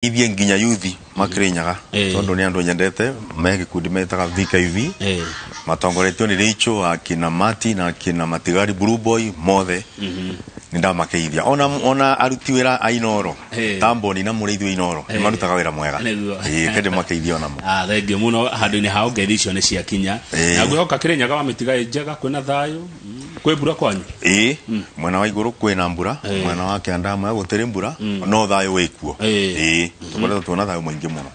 Ithie nginya yuthi makirinyaga tondu ni andu nyendete me gikundi metaga VKV matongoretio ni Richo akina Mati na akina Matigari Blue Boy mothe nindamakeithia ona aruti wira ainoro tamboni na mureithio inoro marutaga wira mwega kende makeithia ona mo thengi muno handu ni hao ngeithi icio ni cia kinya na gwihoka kirinyaga wa mitiga njega kwina thayo kwe mbura kwanyu mwena wa iguru kwina mbura mwena wa kiandama gutiri mbura no thayo wikuo tukoretwo tuona thayo mwingi muno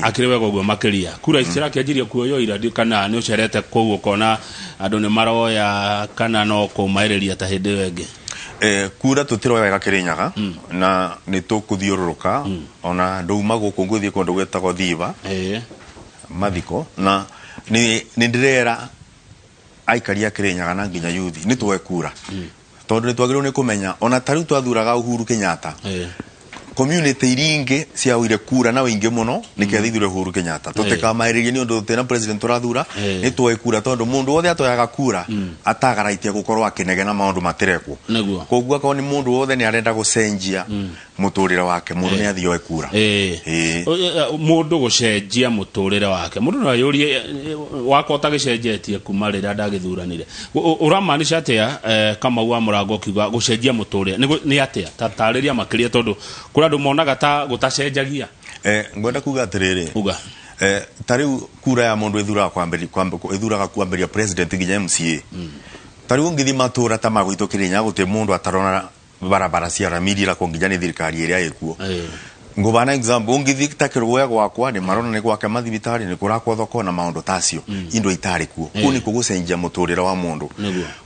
akiri wega guo makiria kura icira kianjiria kuoyo ira kana ni ucerete kuu ukona andu ni maroya kana no kumairiria ta hindi wenge kura tutiro wega kirinyaga na ni tukuthiururuka ona nduma guku nguthie kondu gwetagwo Thiva mathiko na ni ndirera aikaria kirinyaga na nginya yuthi ni tuwe kura tondu ni twagirwo ni kumenya ona tariu twathuraga Uhuru Kenyatta community iringe cia uire kura na wingi muno nikethithire Uhuru Kenyatta tutikamairirie ni undu tena president turathura ni tuwe kura tondu mundu wothe atoyaga kura atagaraitia gukorwo akinegena maundu matirekwo koguo ko ni mundu wothe ni arenda gucenjia muturire wake mundu ni athioe kura mundu gucenjia muturire wake mundu no yurie wakota gicenjetie kuma rira ndagithuranire uramaanisha atia kama wa murango kiuga gucenjia muturire ni atia tatariria makiria tondu andu monaga ta gutacenjagia ngwenda kuga atiriri tariu kura ya mundu ithuraga kwamberia president nginya MCA tariu ngithi matura ta magwito Kirinyaga guti mundu atarona barabara cia ramiri la konginya ni thirikari iria ikuo ngubana example ngithi takirwe gwakwa ni marona ni gwake mathibitari ni kurakwa thoko na maundu tacio indo itari kuo kuni kugucenjia muturira wa mundu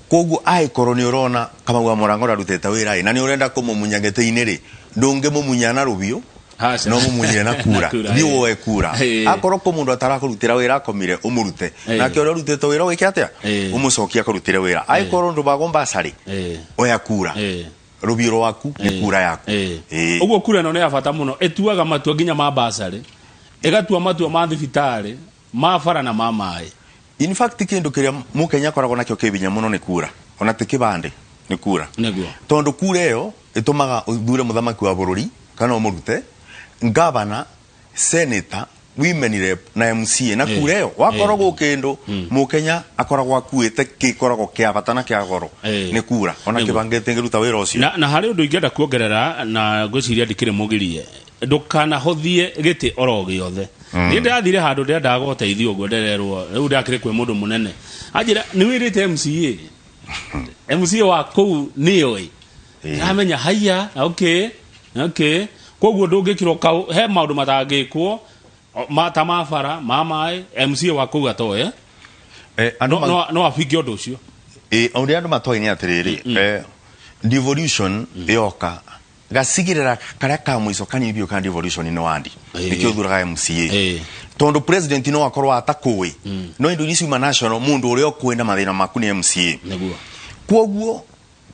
koguo ai koroni urona kama wa murango raruteta wira na ni urenda kumumunya gete-ini ri ndunge mumunya na rubio no mumunya na kura thiwoe kura akoro ko mundu atarakurutira wira akomire umurute na kyo ruteta wira wiki atia umucokia kurutire wira ai koro ndu bagomba sari oya kura rubiro waku ni kura yaku uguo kura no ne afata muno etuaga matua nginya mabasari egatua matua ma thibitari mafara na mamai in fact kindu kiria mukenya koragwo nakyo kibinya muno ni kura ona tikibande ni kura tondu kura iyo itumaga uthure muthamaki wa bururi kana umurute governor senator women rep na MCA na kura iyo wakoragwo kindu mukenya akoragwo akuite kikoragwo kia batana kia goro ni kura ona kibangete ngiruta wira ucio na hari undu ingenda kuongerera na gwiciria ndikire mugirie ndukana hothie giti oro giothe ni ndathire handu ndenda guteithio guo ndererwo riu ndakire kwe mundu munene ajira ni wirite MCA wa kuu nioi amenya haya okay koguo ndungikirwo he maundu matangikwo mata mafara mamai MCA wa kuu atoe no afiki undu ucio onde andu matoi ni atiriri devolution yoka gasigirira karia ka mwiso kanibio ka devolution no andi nikyo thuraga MCA tondu president no akorwa atakui no Indonesia national mundu uri okwenda mathina maku ni MCA koguo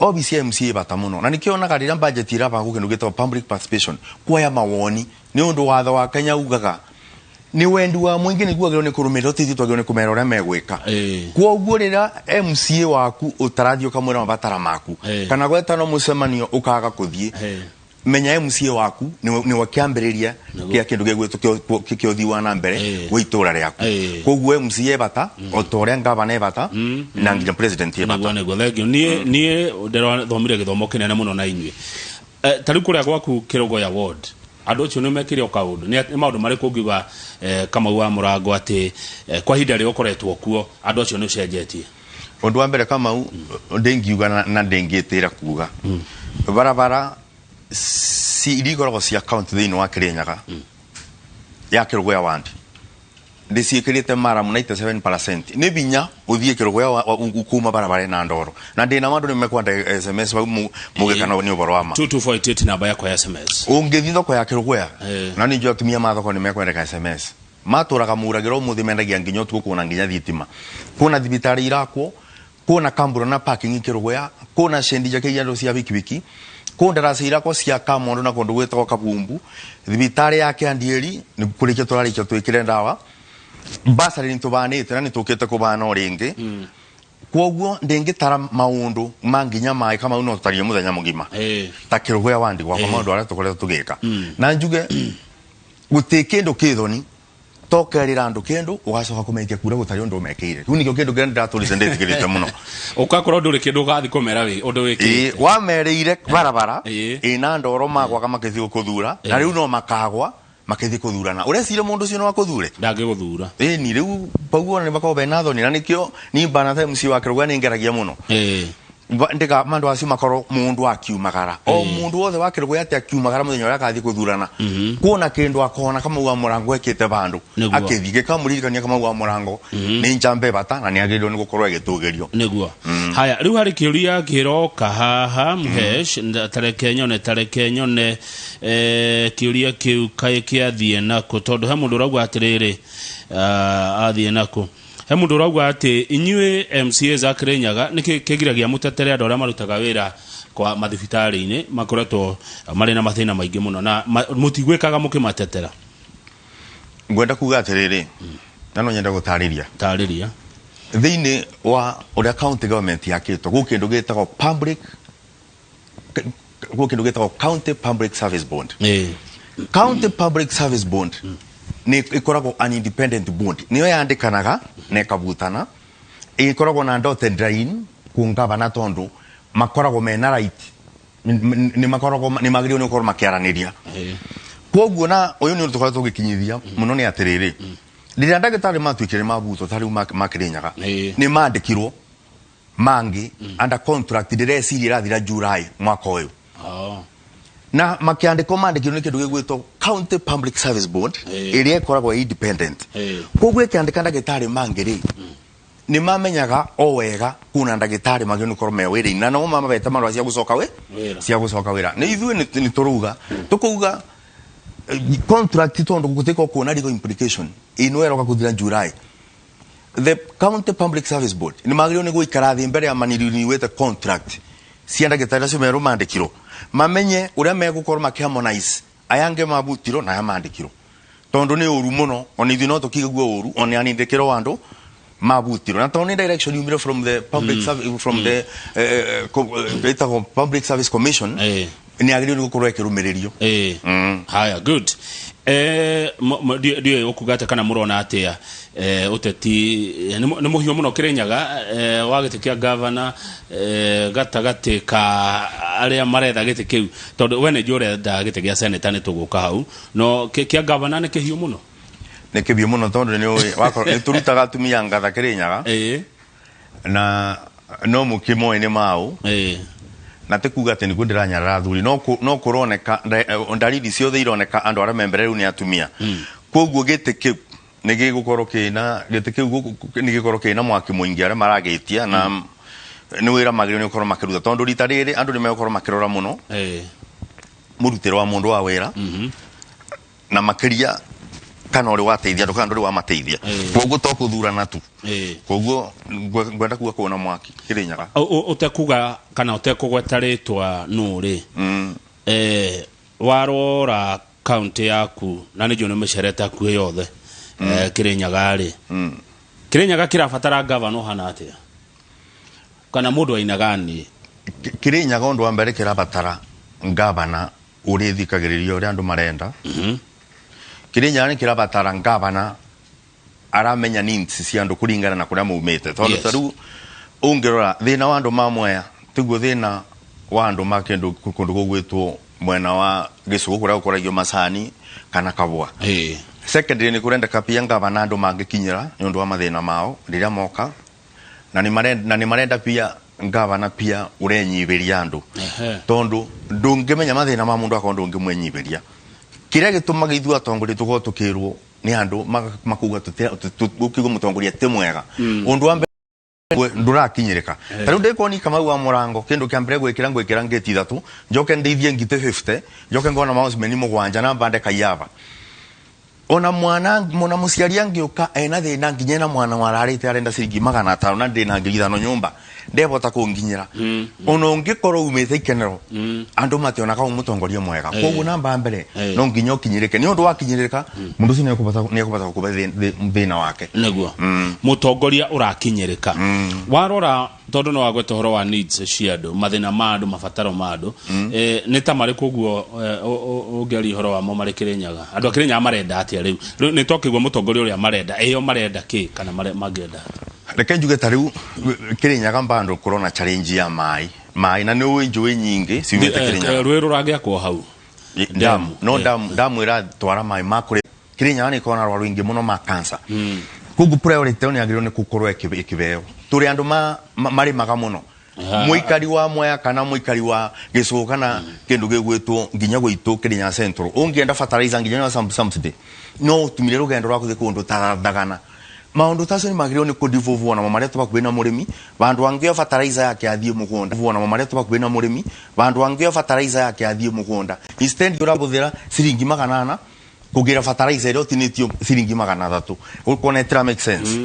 obisi MCA batamuno na nikionaga rira budget iraba gukindu gitwa public participation kwaya mawoni ni undu watho wa Kenya ugaga ni wendi wa mwingi ni guagiro ni kurumira titi twagiro ni kumera ura megwika koguo rira MCA waku utarathio kamwera mabatara maku kana gweta no mucemanio ukaga kuthie menya MCA waku ni wakiambiriria kia kindu gegwetwo kyo thiwa na mbere gwitura riaku koguo MCA bata otoria ngavana bata na nginya president bata nie ndero thomire githomo kinene muno na inywe tari kuria gwaku Kirogo ya ward andu cio ni mekire kaundu ni maundu mari kungiwa kama wa murango ati kwa hinda rio koretwo kuo andu cio ni ucenjetie undu wa mbere kama ndengiuga na ndengitira kuga barabara si iligoro cia account thino wa Kirinyaga ya Kirogo ya wandi ndiciikirite mara 97% ni binya uthie Kirogo ya ukuma barabara na ndoro na ndina mandu ni mekwanda SMS wa mugekana ni uboro wama 2248 namba yako ya SMS ungithitho kwa ya Kirogo ya na ni njo tumia mathoko ni mekwenda SMS maturaga muragiro muthimendagia nginyo tukuona nginya thitima kuna thibitari irakwo kuna kambura na parking Kirogo ya kuna shendija ke yando cia bikibiki kuna rasira ko cia kamondo na kondu gwetwa kabumbu thibitari yake andieri ni kurike turari cyo twikire ndawa basari ni tubanite na ni tukete kubana oringi kwoguo ndingitara maundu manginya mai kama uno tutarie muthenya mugima ta kirugo ya wandi kwa maundu ara tukore tugika na njuge gutikindu kithoni tokerira andu kindu ugacoka kumekia kura gutari undu mekire riu nikio kindu genda ndaturice nditikirite muno ukakora nduri kindu gathi kumera wi undu wiki wamereire barabara ina ndoro magwa kama kithi kuthura na riu no makagwa makithi kuthurana urecire mundu cio no akuthure ndangiguthura ni riu paugo ni bakobe na thoni na nikio ni bana time MC wa kirugo ni ngeragia muno ndiga mandu acio makoro mundu akiumagara o mundu wothe wa kirugo yate akiumagara muthenya ura kathi kuthurana kuona kindu akona kama wa murango ekite bandu akithige kamuririkania kama wa murango ni njambe bata na ni agirwo ni gukorwo egitugerio niguo haya riu hari kiuria giroka haha Mhesh tareke nyone kiuria kiu kai kiathie nako tondu he mundu urauga atiriri athie nako he mundu urauga ati inyue MCA za Kirinyaga niki kigiragia mutetere andu aria marutaga wira kwa mathibitari-ini makoretwo mari na mathina maingi muno na mutigwikaga mukimatetera ngwenda kuga atiriri nano nyenda gutariria thiini wa uria county government yakitwo gukindu gitagwo county public service bond county public service bond ni ikoragwo an independent bond niyo yandikanaga na ikabutana ikoragwo na dotted line kungabana tondu makoragwo mena right ni makoragwo ni magiriyo ni ukorwo makiaraniria kwoguo na uyu ni tukorwo tugikinyithia muno ni atiriri riria ndagitari matwikire mabuto tari Kirinyaga ni mandikirwo mangi under contract direciria irathira July mwaka uyu na makiandiko mandikirwo ni kindu gigwitwo county public service board iria ikoragwo independent kwoguo ikiandika ndagitari mangiri ni mamenyaga o wega kuna ndagitari magio ni korwo mewiri na no mama beta marwa cia gucoka wira ni ithuĩ ni turuga tukuga contract tondu gutiko kuona legal implication inweroka kuthira July the county public service board ni magio ni guikara thi mbere ya maniruni wete contract cia ndagitari acio meru mandikirwo mamenye uria megukorwo makiharmonize ayange mabutiro na yamandikirwo tondu ni uru muno oni no tukigwa uru oni anindikiro andu mabutiro na tondu direction yumire from the public service from the public service commission ni agiri gukorwo ekirumiririo haya good dio okugata kana murona atia uteti ni muhimu muno Kirinyaga wagite kia governor gatagate ka aria maretha gite kiu tondu wene jore da gite kia senator ni tuguka hau no kia governor ni kihiu muno ni kihiu muno tondu ni wakoro ni turutaga atumia ngatha Kirinyaga na no mukimo ene mau na tekuga ati nigu ndiranyarara thuri no kuroneka ndariri ciothe ironeka andu ara membereu ni atumia kwoguo gite kiu nigigukorwo kina gite kiu nigikorwo kina mwaki muingi ara maragitia na ni wira magiro ni ukorwo makiruta tondu rita riri andu ni mekorwo makirora muno murutiro wa mundu wa wira na makiria kana uri wateithia ndukana nduri wa mateithia kwoguo to kuthurana tu kwoguo ngwenda kuga kuona mwaki Kirinyaga utekuga kana utekugweta ritwa nuri warora county yaku na ni jone meshereta ku yothe Kirinyaga ri Kirinyaga kirabatara governor hana atia kana mundu aina gani Kirinyaga ndu wa mbere kirabatara governor uri thikagiririo ri andu marenda Kirinyaga ni kirabatara governor aramenya needs cia andu kuringana na kuria maumite tondu taru ungirora thina wa andu mamwe tiguo thina wa andu makendu kundu gugwitwo mwena wa Gisugu kuria gukoragio macani kana kabwa secondary ni kurenda kapia governor andu mangikinyira ni undu wa mathina mao riria moka na ni marenda pia governor pia urenyibiria andu tondu ndungimenya mathina ma mundu akondo ungimwenyibiria kiria gituma githua tongori tugo tukirwo ni andu makuga tukigo mutongoria te mwega undu wa ndurakinyirika tari ndekoni kama wa murango kindu kiambere gwikira ngeti 3 njoke ndeithie ngite 50 njoke ngona mouse meni mugwanja na bande kayava ona mwana musiari angioka ena thina nginyena mwana wararite arenda ciringi 500 na ndina ngirithano nyumba ndebota kunginyira ona ungikoro umete ikenero andu mationa ka umutongoria mwega koguo namba mbere no nginyo kinyirike ni undu wa kinyirika mundu ucio ni ekubata kuba thina wake neguo mutongoria urakinyirika warora tondu no wagweta horo wa needs cia andu mathina ma andu mabataro ma andu ni ta mari koguo ungeri horo wa mo mari Kirinyaga andu Kirinyaga marenda atia riu ni tokigwo mutongoria uria marenda eyo marenda ki kana mangenda reke njuge tariu Kirinyaga mbando corona challenge ya mai na ni uinjwe nyingi ciwete Kirinyaga rwero rangiakwo hau damu ira twara mai makure Kirinyaga ni kona rwa rwingi muno ma cancer kugu priority ni agirwo ni kukorwo ekibeo turi andu mari maga muno muikari wa Mwea kana muikari wa Gicuu kana kindu gigwitwo nginya gwitu Kirinyaga Central ungienda fertilizer nginya na something no tumire rugendo rwa kuthi kundu tathagana maundu tacio ni magirwo ni kudivuvu na mamareto bakubina murimi bandu angio fertilizer yake athie mugunda vuona mamareto bakubina murimi bandu angio fertilizer yake athie mugunda instead urabuthira ciringi 800 kugira fertilizer ro tinitio ciringi 300 ukone tra make sense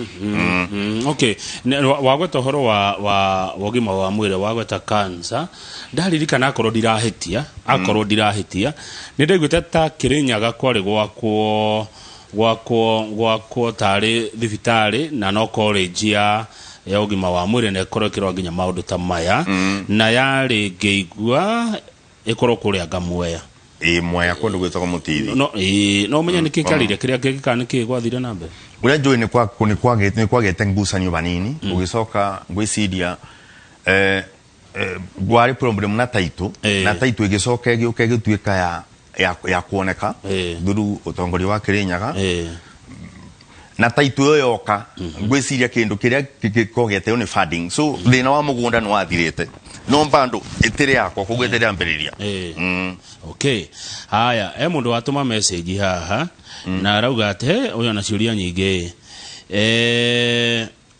okay wagweta horo wa wogima wa mwire wagweta cancer ndaririkana akorwo ndirahitia ni ndaigweta ta Kirinyaga kwari gwakwo tari thibitari na no college ya ugima wa mwire ne korokirwa nginya maundu ta maya na yari ngeigua ikorwo kuria Mwea Mwea kundu gwitwa Mutithi no menya nikikarire kiria kikana kigwathire na mbere uria njui ni kwagete ngucanio banini ugicoka ngwiciria gwari problem na taito igicoka giuke gituika ya kuoneka thuru utongori wa Kirinyaga na taito yo yoka ngwiciria kindu kiria kigogete ni funding so thina wa mugunda no wathirite no mbando itire yakwa kugwetere ambiriria okay haya mundu watuma message haha na arauga ate uyo na ciuria nyingi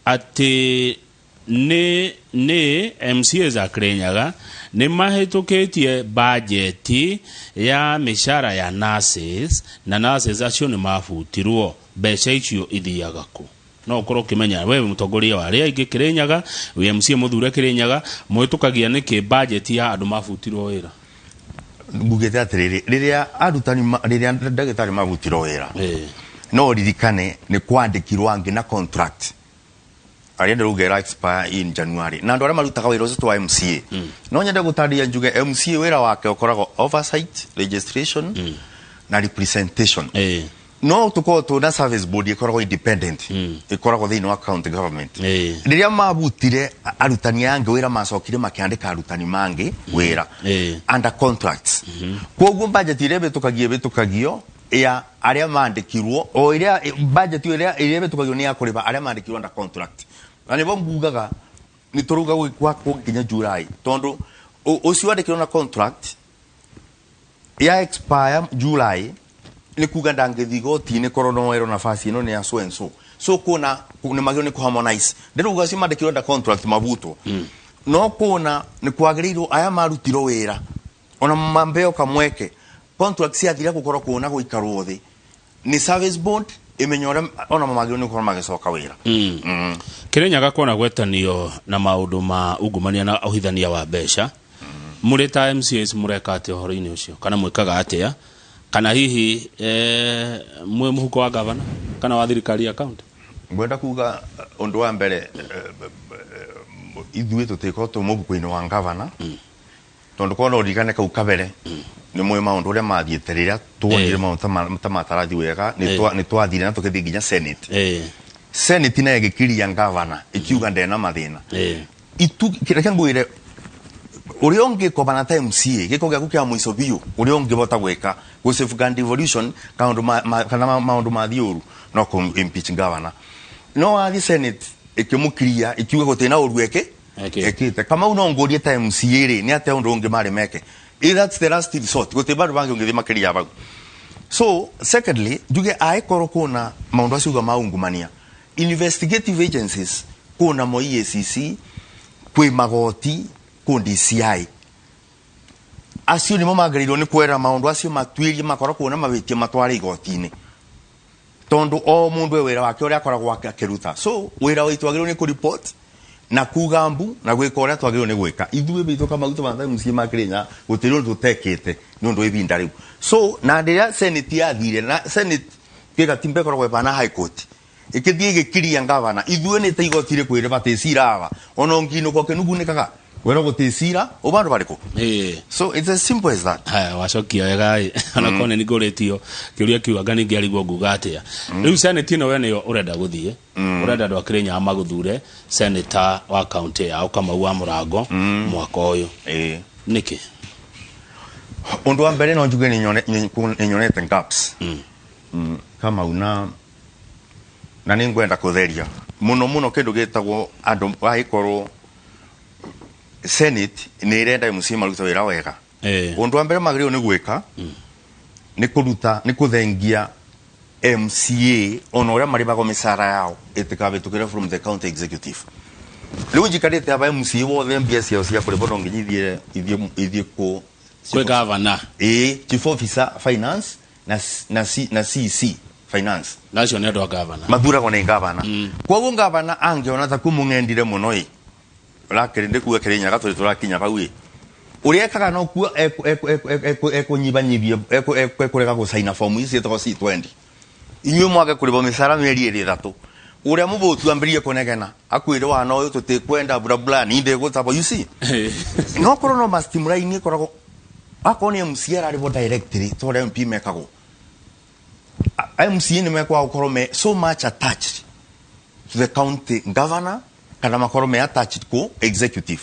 ati ni MCA za Kirinyaga ni mahitukitie budget ya mishara ya nurses na nurses acio ni mafutirwo mbeca icio ithiaga ku no ukorwo kimenya wewe mutongoria wa ria ingi Kirinyaga we MCA muthure Kirinyaga mwitukagia niki budget ya andu mafutirwo wira ngugete atiriri riria arutani riria ndagitari mafutirwo wira no ririkane ni kwandikirwa ngi na contract arienda rugera expire in January na ndora marutaga wira ucio twa MCA no nyenda gutaria njuge MCA wira wake ukoragwo oversight registration na representation no tuko na service board ikoragwo independent ikoragwo thini wa county government riria mabutire arutani yange wira macokire makiandika arutani mangi wira under contracts koguo budget ire betukagio ya aria mandikirwo o iria budget ire betukagio ni akuriba aria mandikirwo under contract ani bo mbugaga ni turuga gwikwa nginya July tondu ucio wandikirwo na contract ya expire July ni kuga ndangithigoti ni korono ero nafasi ino ni ya so kuna ni magio ni ku harmonize ndiruga si mandikirwo under contract mabuto no kuna ni kwagiriirwo aya marutiro wira ona mambeo kamweke contract cia thira gukorwo kuna guikarwo thi ni service board imenyora ona magio ni gukorwo magicoka wira Kirinyaga kona gwetanio na maundu ma ungumania na uhithania wa mbeca muri ta MCAs mureka ate horo-ini ucio kana mwikaga atia kana hihi mwe muhuko wa governor kana wa thirikari account ngwenda kuga undu wa mbere ithuĩ tutiko tumubuko-ini wa governor tondu kona urikane kau kabere ni mwe maundu uria mathiete riria tuonire maundu tamatarathi wega ni twathire na tukithi nginya senate na igikiria governor ikiuga ndena mathina itu kireke ngwire uri onge ko bana ta MCA giko gya kukia mwiso biyo uri onge bota gweka go safeguard devolution kana maundu mathiuru no ko impeach governor no athi senate ikimukiria ikiuga gutena urueke ekite kama unongorie ta MCA ri ni ate undu onge mari meke that's the last resort gote bado bangi onge makiria bagu so secondly juge ai korokona maundu aciuga maungumania investigative agencies kuna mo EACC kwi magoti kundi CI acio ni mo magarirwo ni kwera maundu acio matwirie makora kuona mabitie matware igoti-ini tondu o mundu wira wake uria akoragwo akiruta so wira witu agirwo ni ku report na kugambu na gwika uria twagirwo ni gwika ithuĩ bitu kama utu bantha musie makirinya gutiri undu tekete ni undu ibinda riu so na ndiria senate yathire na senate kika timbe koragwo bana high court ikithie gikiria ngavana ithuĩ ni te igotire kwire bateciraga ona ngino ko kenugunikaga wera gutecira ubandu bariko so it's as simple as that wacokia wega ona kone ni goretio kiuria kiuga ni ngiarigwo nguga atia riu senate no we ni urenda guthie urenda ndo akirinya maguthure senator wa county ya Kamau wa Murango mwaka uyu niki undu wa mbere no njuge ni nyonete gaps kama una na ningwenda kutheria muno kindu gitagwo andu aikorwo Senate ni irenda MC maruta wira wega undu wa mbere magirio ni gwika ni kuruta ni kuthengia MCA ona uria mari bago misara yao itikabitukira from the county executive riu njikarite aba MCA wothe mbia ciao cia kuri bono nginyithie ithie ku governor chief officer finance na CC finance nacio ni ndo governor mathurago ni governor kwa governor angeona ta kumungendire muno rakere ndikuwa Kirinyaga tuli turakinya bau uria kaga no kuwa ekonyibanyibie ekurega go sign form ici to C20 inywe mwage kuribo misara meri iri 3 uria mubutu ambirie kunegena akwire wa no tutikwenda bla bla ni nde gutabo you see no korono mastimulai ni korago akoni MCR ari bo directory to le MP mekago MC ni mekwa ukorome so much attached to the county governor kana makoro me attached ko executive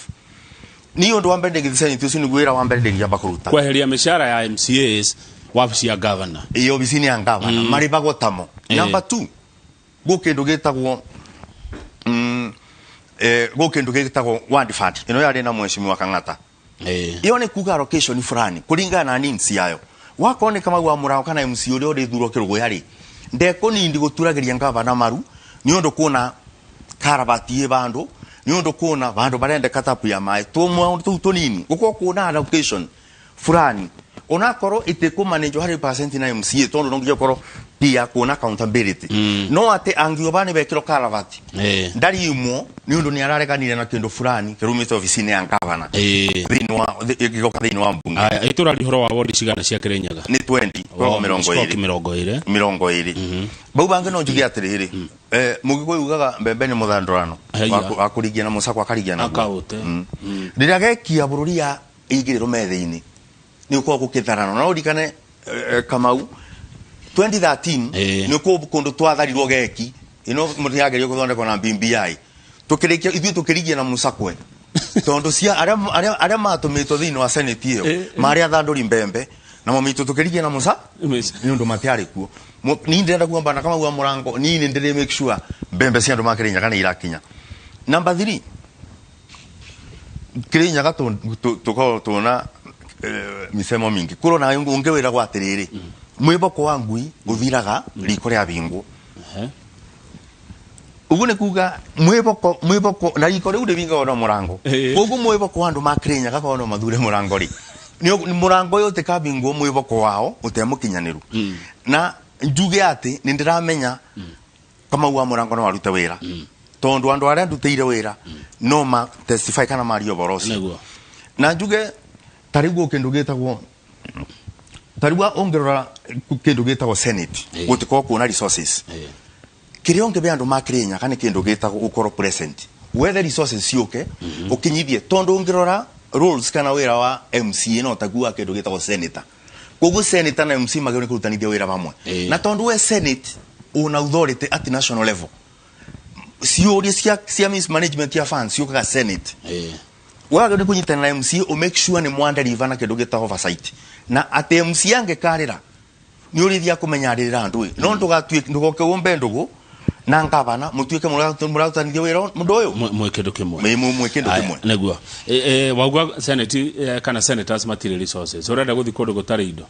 niyo ndo ambende githisa nitusi ni gwira wambende ngiyamba kuruta kweheria mishara ya MCAs wafisi ya governor iyo obisini ya governor mari bago tamo number 2 gukendo getagwo gukendo getagwo ward fund ino yari na mheshimiwa Kang'ata iyo ni kuga allocation fulani kulingana na needs yayo wakone kama wa Murango kana MC uri uri thuro kirugo yari ndeko nindi guturagiria governor maru niyo ndo kuona karabati bandu nyondo kuona bandu barende katapu ya mai tumwe tunini uko kuona allocation fulani onakoro ite manage 100% na MCA tondo ngiye koro pia kuona accountability no ate angio bane bekiro karabati ndari imo nyondo ni ararekanire na kendo fulani kerumite ofisini ya ngavana dinwa igoka dinwa mbunge itura lihoro wa wodi cigana cia Kirinyaga ni 20 kwa 20 bau bange no njugi atiriri mugiko ugaga mbembe ni muthandurano akurigia na musakwa akarigia na akaute ndiria gekia bururi ya igiriro metheini ni uko gukitharano na urikane Kamau 2013 ni uko kundu twatharirwo geki ino mutiagerio kuthondekwa na BBI tukirikia ithu tukirigia na musakwe tondo cia aria matumito thini wa senate iyo mari athanduri mbembe na momito tukirigia na musa ni undu matiari kuo ni ndenda kuamba na kama wa Murango ni ndire make sure mbembe cia andu makirinya ni irakinya number 3 Kirinyaga tuko tuna misemo mingi kuro na unge wira gwa atiriri mwiboko wa ngui uthiraga riko ria bingu ugune kuga mwiboko na riko riu ndibinga ona Murango koguo mwiboko wa andu makirinyaga kono mathure Murango ri ni Murango yote kabingu mwiboko wao utemukinyaniru na njuge ati ni ndiramenya kama wa Murango no waruta wira tondu andu aria ndutire wira no ma testify kana Mario Borosi na njuge taribu kendo getagwo taribwa ongerora kendo getagwo Senate gutiko kuona resources kirionge be andu makirinya kana kendo getagwo ukoro present whether resources sioke ukinyithie tondu ongerora rules kana wira wa MCA no tagua kendo getagwo senator koguo senator na MC magere kurutanithia wira bamwe na tondu we Senate una authority at national level siori cia mismanagement ya funds sioka Senate waga ni kunyitana na MC o make sure ni mwanda rivana kendo geta oversight na ate MC yange karira ni urithia kumenyarira andu no ndugatwike ndugoke wombe ndugu na ngabana mutwike muratanithia wira mundu uyu mwekendo kimwe mwekendo kimwe neguo wagwa senate kana senators material resources urenda guthi kundu gutari indo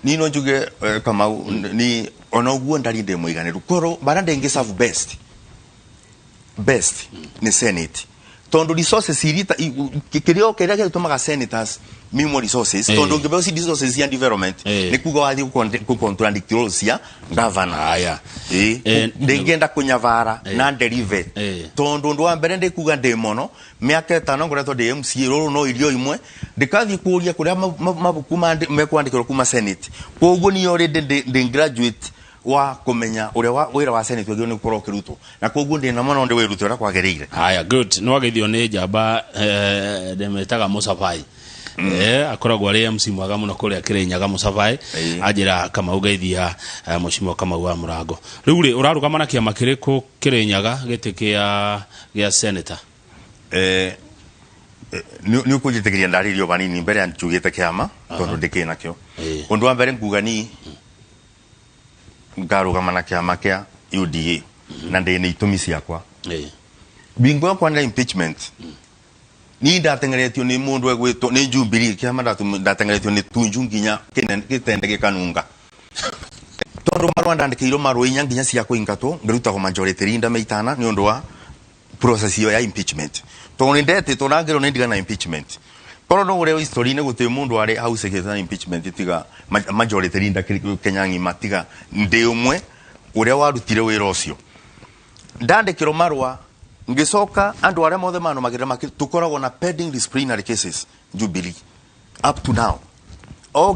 ni no njuge Kamau ni ona uguo ndari ndi muiganiru koro barande ngi serve best ni Senate tondo resources irita kirio keria gitumaga senators mimo resources tondo ngebe si resources ya development ni kuga wathi ku contradict cia governor aya ndengenda kunyavara na derive tondo ndo ambere ndi kuga ndi mono miaka 5 ngoretwo ndi MCA roro no irio imwe ndikathi kuria kuria mabuku mekwandikirwo kuma senate koguo ni already ndi graduate wa kumenya uria wira wa senate wagio ni gukoro kiruto na koguo ndi na mono ndi wiruto ra kwagereire haya good no wageithio ni jamba ndemetaga Musabai akoragwo ari MC mwaga muno kuria Kirinyaga Musabai ajira kama ugeithia mushimo kama wa Murango riu ri uraruga na kiama kiriku Kirinyaga gitikia gia senator ni ukujitegeria ndaririo banini mbere ya njugite kiama tondu ndikina kio undu wa mbere nguga ni ngaruga na kiama kia UDA na ndene itumi ciakwa bingo kwa impeachment ni ndatengeretio ni mundu egwito ni Jubilee kiama ndatengeretio ni Tunju nginya kitende gikanunga tondu marwa ndandikirwo marwa inya nginya cia kuingatwo ngaruta ko majority rinda meitana ni undu wa process ya impeachment tondu ndete tonangiro ni ndiga na impeachment poro no ure history ne guti mundu ari house ke impeachment tiga majority rinda Kenyangi matiga ndi umwe uria warutire wira ucio ndandikirwo marwa ngisoka andu aria mothe mano magira tukoragwo na pending disciplinary cases Jubilee up to now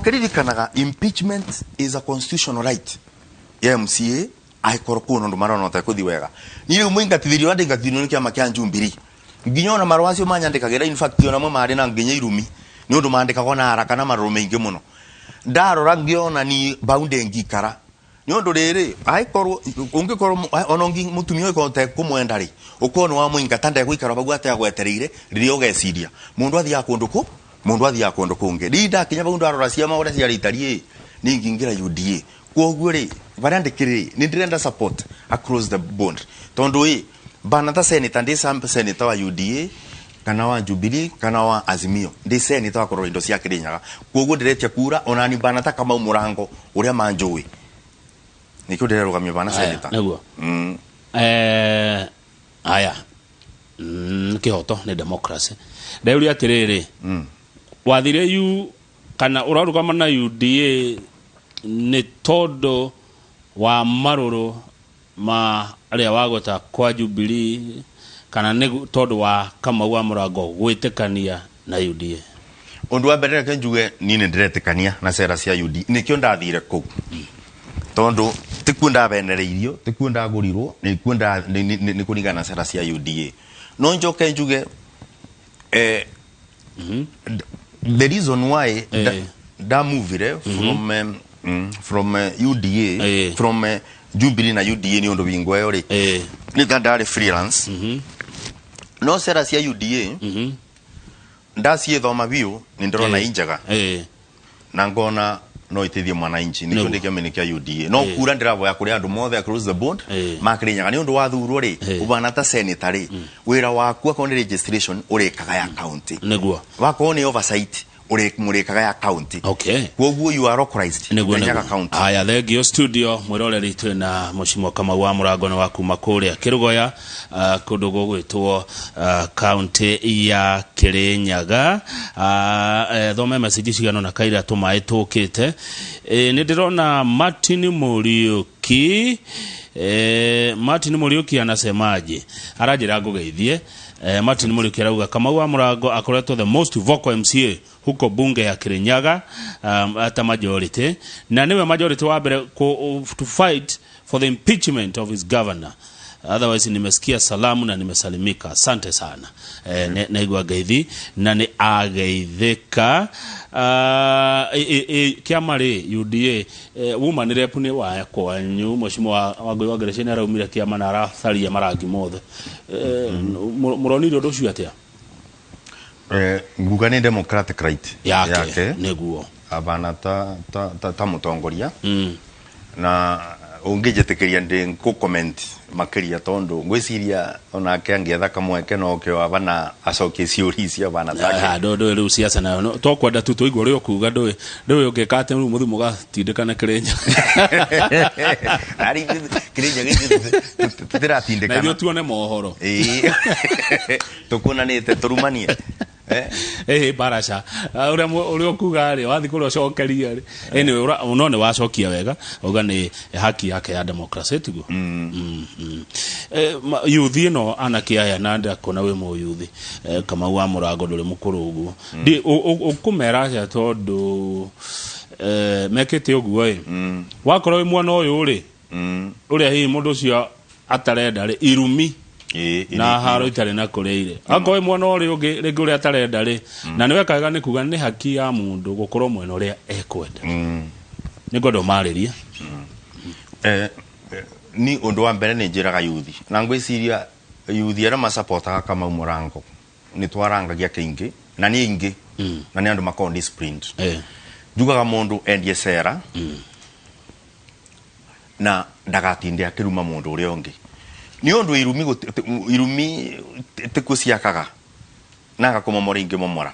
kiririkanaga impeachment is a constitutional right ya MCA aikoro ndo marano ta kuthi wega ni muingatithirio ndingatithirio ni kiama kia Jubilee nginyona marwa acio manyandikagira in fact ona mo mari na nginya irumi ni undu mandikagwo na haraka na maroro maingi muno ndarora ngiona ni bounde ngikara ni undu riri aikoro ungikorwo onongi mutumio ikonte kumwenda ri ukono wa muingata nda guikara bagu ate agwetereire riri ogeciria mundu athia kundu kunge rinda kinya bagu ndarora cia maura cia ritari ni ngingira UDA koguo ri barandikiri ni ndirenda support across the board tondu bana ta senator ndi senator wa UDA kana wa Jubilee kana wa Azimio ndi senator wa Koroindo cia Kirinyaga koguo ndiretia kura onani bana ta kama Murango uria manjui nikyo ndirerugamia bana senator naguo aya kihoto ni democracy ndauria atiriri wathire yu kana urarugama na UDA ni todo wa maruru ma aria wagota kwa Jubilee kana ne todo wa kama wa Murango gwitekania na UDA undu wa mbere ke njuge ni ndiretekania na sera cia UDA nikyo ndathire ku tondu tikunda benereirio tikunda gurirwo nikunda ni kunigana sera cia UDA no njoke njuge the reason why that move from UDA from Jubilee na UDA ni undu bingwa yori ni ndari freelance no sera cia UDA ndacie thoma biu ni ndorona injaga na ngona no itithie mwana inchi nikyo ndikamenekia UDA no kura ndiravoya kuri andu mothe across the board makirinyaga ni undu wa thurwo ri ubana ta senator ri wira waku akoni registration urekaga ya county neguo wakoni oversight murekaga ya county koguo you are authorized Kirinyaga county aya thegio studio mwiroreri twina mushimo kama wa Murango na wakuma kuria Kirugoya kundu gugwitwo county ya Kirinyaga thome message cigano na kaira tumai tukite ni ndirona Martin Muriuki Martin Muriuki anasemaje arajira ngugeithie Martin Muriuki arauga kama wa Murango akoretwo the most vocal MCA huko bunge ya Kirinyaga ata majority na niwe majority wa bere to fight for the impeachment of his governor otherwise nimesikia salamu na nimesalimika asante sana naigwa gaithi na ni ageitheka kiama ri UDA woman rep ni wa kwanyu mushimo wa ngoi wa geresheni araumira kiama na aratharia marangi mothe muroni ndo cio atia nguga ni democratic right yake neguo abana ta mutongoria na ungijetekeria ndi ku comment makiria tondo ngwiciria ona kiangietha kamweke no ke wabana acokie ciuri cia bana zake ndo riu siasa nayo no to kwenda tu tuigwo rio kuga ndo ngekate riu muthimu gatindikana Kirinyaga ari Kirinyaga tutiratindikana na tuone mohoro tukunanite turumanie barasha uria kuga ri wathi kuro cokeria ri anyway unone wacokia wega uga ni haki yake ya democracy tigo yuthi no anakiaya nanda kona we mo yuthi kama wa Murango nduri mukuru uguo ndi ukumera acia tondu mekete uguo wakorwo mwana uyu ri uria hi mundu cio atarenda ri irumi na haro itare na kureire akoe mwana uri ungi ringi uri atarenda ri na niwe kaga ni kuga ni haki ya mundu gukorwo mwena uria ekwenda ni godo mariria ni undu wa mbere ni njiraga yuthi na ngwiciria yuthi ara masupporta kama Murango ni twarangagia kingi na ni ingi na ni andu makon disciplined njugaga mundu endie sera na ndagatinde akiruma mundu uria ungi ni undu irumi tekuciakaga na gakomomora ingi momora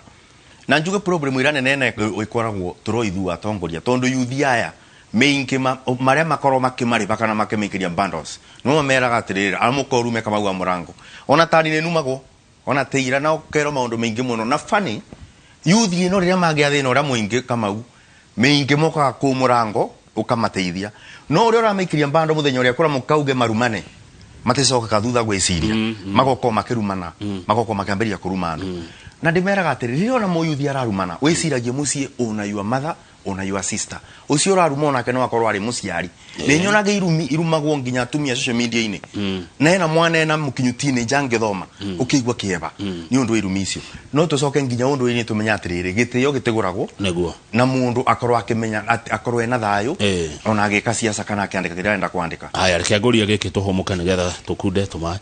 na njuge problem irane nene ikoragwo turoithu atongoria tondu yuthi aya meingi maria makoro makimari bakana makimikiria bundles no meraga atirira amukorume kama wa Murango ona tani ne numago ona teira na okero maundu meingi muno na fani yuthi no ria magi athina ora muingi kama u meingi moka ku Murango ukamateithia no uri ora mikiria bundle muthenya uri akora mukauge marumane matecoka kathutha gwiciria magoko makirumana magoko makamberia kurumana na ndimeraga atiriri ona muyuthi ararumana wiciragie mucie ona your mother ona your sister ucio raruma ona keno akorwo ari muciari nenyonaga irumagwo nginya atumia social media ine na ena mwana na mukinyu teenager ngethoma ukigwa kieba ni undu irumi icio no tucoke nginya undu ini tumenya atiriri gitio giteguragwo neguo na mundu akorwo akimenya akorwo ena thayo ona agika siasa kana akiandika kira enda kuandika aya rekiagoria giki tuhomuka nigetha tukunde tuma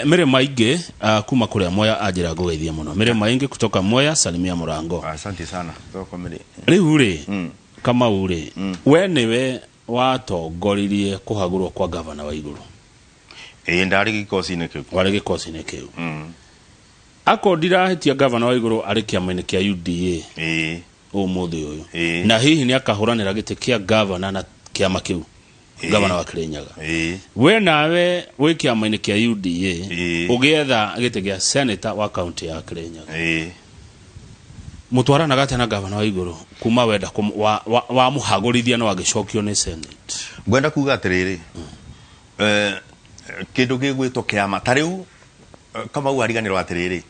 mere maingi kuma kuria Moya ajira gugeithia muno mere maingi kutoka Moya salimia Murango asante sana toko mere riu ri kama uri we niwe watongoririe kuhagurwo kwa governor wa iguru ndari gikosi-ini kiu wari gikosi-ini kiu akondira hitia governor wa iguru ari kiama-ini kia UDA umuthi uyu na hihi ni akahuranira giti kia governor na kiama kiu governor wa Kirinyaga we nawe wi kiama-ini kia UDA ugietha giti kia senator wa county ya Kirinyaga mutwarana gate na governor wa iguru kuma wenda wa muhagurithia no agicokio ni senate gwenda kuga atiriri kindu gigwitwo kiama tariu kama u ariganirwo atiriri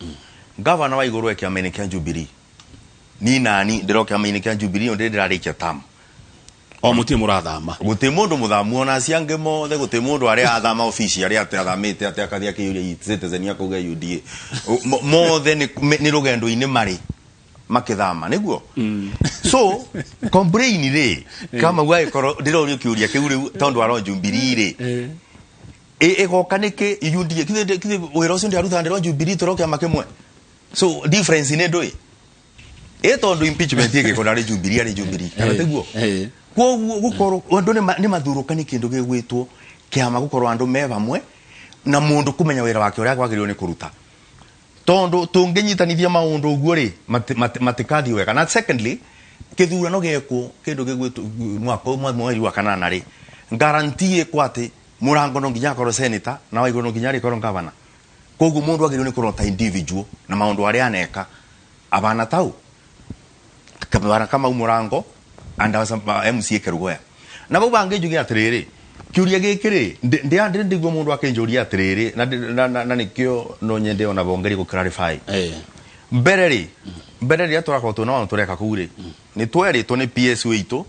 governor wa iguru ekiama-ini kia Jubilee ni nani ndiro kiama-ini kia Jubilee ndi ndirarikia tam o muti murathama guti mundu muthamu ona ciange mothe guti mundu ari athama ofisi ari athamite ati akathia kiuria citizen ya kuga UDA mothe ni rugendo ini mari makithama niguo so complain ri kama gwa ikoro ndiro ri kiuria kiuri tondu aro Jubilee ri egoka niki UDA kithe wira ucio ndi arutha ndiro Jubilee torokia makimwe so difference ni ndui tondu impeachment yake kona ri Jubilee kana teguo kwa gukoro andu ni mathuruka ni kindu gigwitwo kiama gukoro andu me bamwe na mundu kumenya wira wake uria kwagirirwo ni kuruta tondu tunginyitanithia maundu uguo ri matikathi wega na secondly kithurano geko kindu gigwitwo mwaka mweri wa kanana ri guarantee kwate Murango no nginya korwo senator na wa iguru no nginya ri korwo governor koguo mundu agirirwo ni kurota individual na maundu aria aneka abana tau kama Murango anda MCA Kerugoya na bo bange njugira atiriri kiuria gikiri ndigwo mundu akenjuria atiriri na nikio no nyende ona bongeri ku clarify mbere atwara tu no tureka kure ni tweri to ni PS witu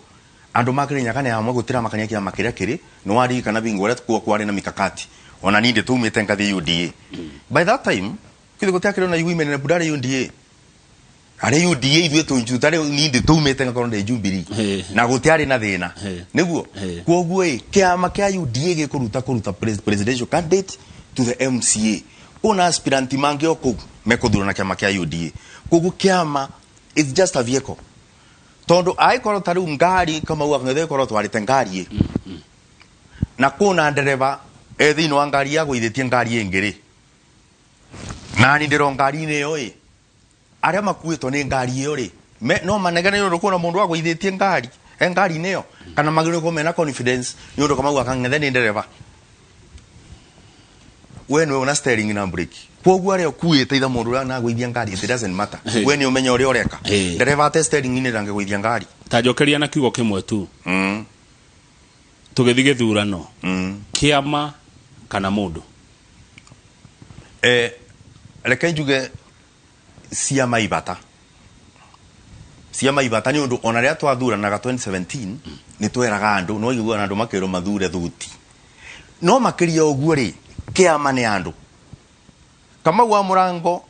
andu makirinya kana ya gutira makanya kia makiria kiri no ari kana bingore kwari na mikakati ona ninde tumite ngathi UDA by that time kithe gutakira na women na budare UDA ari UDA ithu tunjutare ninde tumete ngakoro de Jubilee na gutiari na thina niguo koguo kiama kia UDA gikuruta presidential candidate to the MCA ona aspirant mangi oko mekuthura na kiama kia UDA koguo kiama is just a vehicle tondu aikoro taru ngari kama uwa ngethe koro twarite ngari na kuna ndereba ethi no ngari ya guithetie ngari ingiri na ni ndiro ngari ne yo aria makuitwo ni ngari iyo ri no manegane no kuna mundu wa guithetie ngari ne yo kana magire ko mena confidence ni ndo kama wakang'ethe ni ndereba we no una steering na brake koguo aria kuite itha mundu na guithia ngari it doesn't matter we ni umenya uri oreka ndereba te steering ni range guithia ngari ta jokeria na kiugo kimwe tu tugithige thurano kiama kana mundu reke njuge ciama ibata ni undu ona ria twathuranaga 2017 ni tweraga andu no igua andu makero mathure thuti no makiria oguo ri kiama ni andu kama wa murango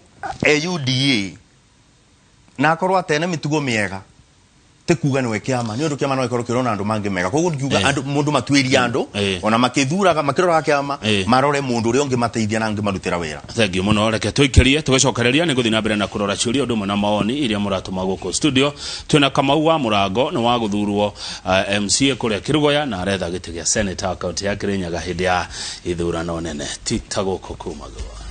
UDA na akorwo atene mitugo miega tekuga niwe kiama ni undu kiama no ikorwo kirona andu mangi mega koguo ngiuga andu mundu matwiri andu ona makithuraga makirora kiama marore mundu uri ongi mateithia na ngi marutira wira. Thank you muno reke tuikirie tugicokereria ni guthi na mbere na kurora ciuria undu mona maoni iria muratuma guko studio twina Kamau wa Murango no wa guthurwo MCA kuria Kirugoya na aretha giti gia senator account ya Kirinyaga hindi ya ithurano nene titaguko kumaguo.